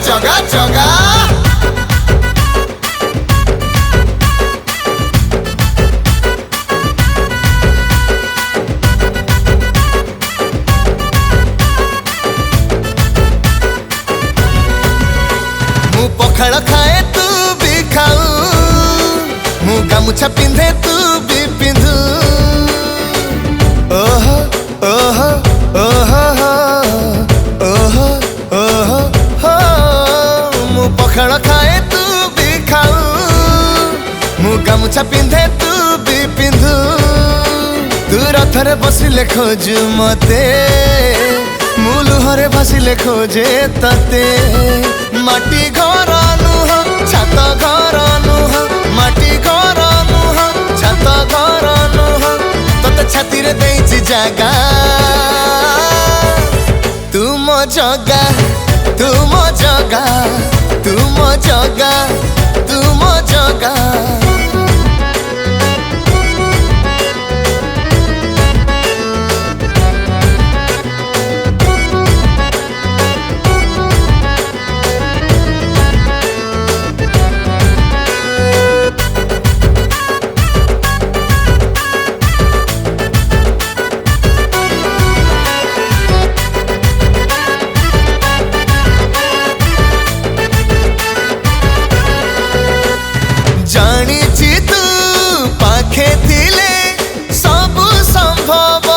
जगा जगा मु पखाड़ खाए तू भी खाऊ मु गामुछा पिंधे तू भी पिंधु ओहो ओहो ओहो ओहो ओहो हो मु पखाड़ खाए तू भी खाऊ मु गामुछा पिंधे तू भी पिंधु तू रथरे बसिले खोजु मते मु लुहरे भासिले खोजे तते माटी घर नुह छात घर नुह माटी घर नुह छात घर नुह तते छाती रे देइछि जागा तुम जगा तुम जगा तुम जगा तुम जगा जानिछि तू पाखे थिले सबु संभव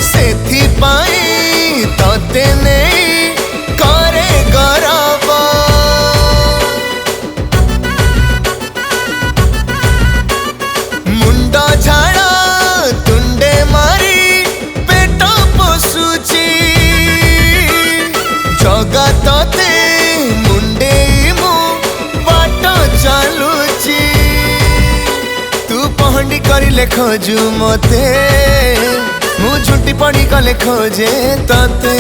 सेथि पाई तते नहीं करे गरब मुंड झाड़ा तुंडे मारी पेट पोसुची जगतते मुंडे चालुची तू पहंडी करिले खोजु मते मु झुंटी पड़ी कले खोजे तते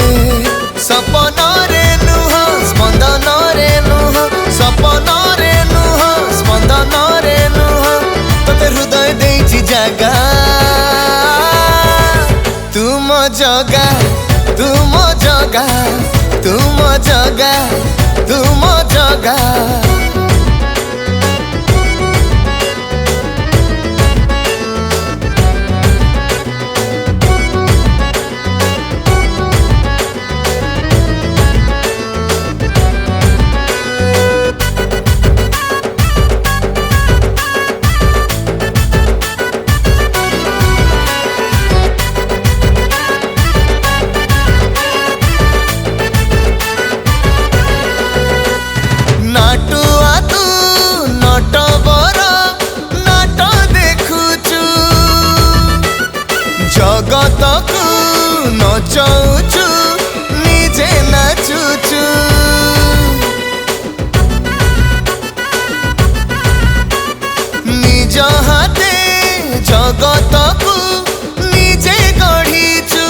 सपन रे नुह स्पंदन रे नुह सपन रे नुह स्पंदन रे नुह तते हृदय देइछि जागा तुम जगा तुम जगा तुम जगा तुम जगा नाटू आतू नट बर नाट देखुचु जगत को नचौचु निजे नाचुचु निज हाथे जगत को निजे गढ़ीचु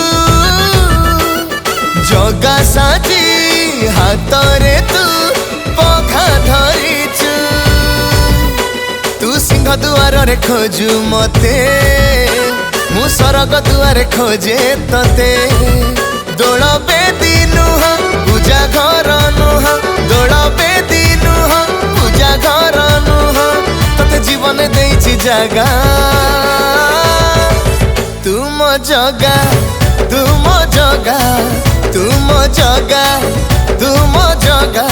जगा साजी हाथ रे तू पघा धरिचु तू सिंह दुआर रे खोजु मते मु सरग दुआरे खोजे तते दोल बेदी नुह पूजा घर नुह दोल बेदी नुह पूजा घर नुह तते जीवन देइछि जागा तुम जगा तुम जगा तुम जगा तुम जगा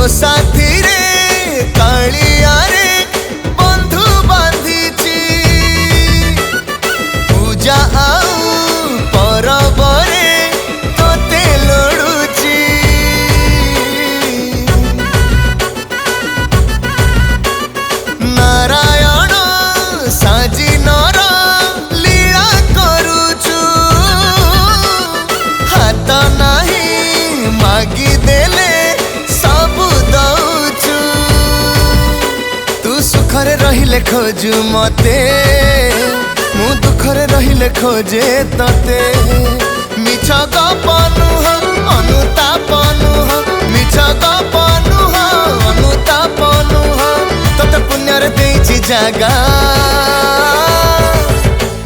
साथी रे कालिया रे बंधु बांधीची पूजा आउ परब रे तोते लड़ुची नारायण साजी नर लीला करुचु हाथ नाही मागी देले रहिले खोजु मते मु दुखरे रहिले खोजे तते मिछ गपनु हो अनुतापनु हो मिछ गपनु हो अनुतापनु हो तते पुण्य रे देछि जागा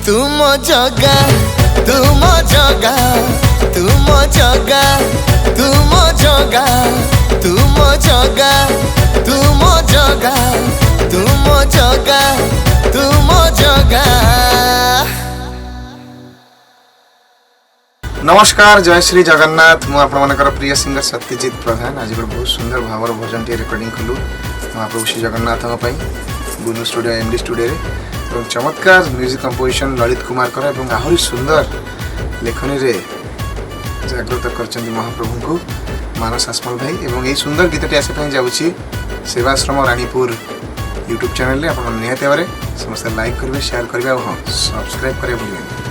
तुम जगा तुम जगा तुम जगा तुम जगा तुम जगा तुम जगा तुम जगा तुम जगा। नमस्कार जय श्री जगन्नाथ मु आपनकर प्रिय सिंगर सत्यजित प्रधान आज गोटे बहुत सुंदर भावर भजन टी रेकर्डिंग कलु महाप्रभु श्री जगन्नाथ बुनु स्टूडियो एमडी स्टूडियो रे चमत्कार म्यूजिक कंपोजिशन ललित कुमार कर आहरी सुंदर लेखनी रे जागृत कर महाप्रभु को मानस आसमल भाई एवं यही सुंदर गीतटी आसपा जाऊँगी सेवाश्रम रानीपुर यूट्यूब चैनल आप निहत भाव समस्त लाइक करेंगे शेयर करेंगे और हाँ सब्सक्राइब करेंगे भूलें।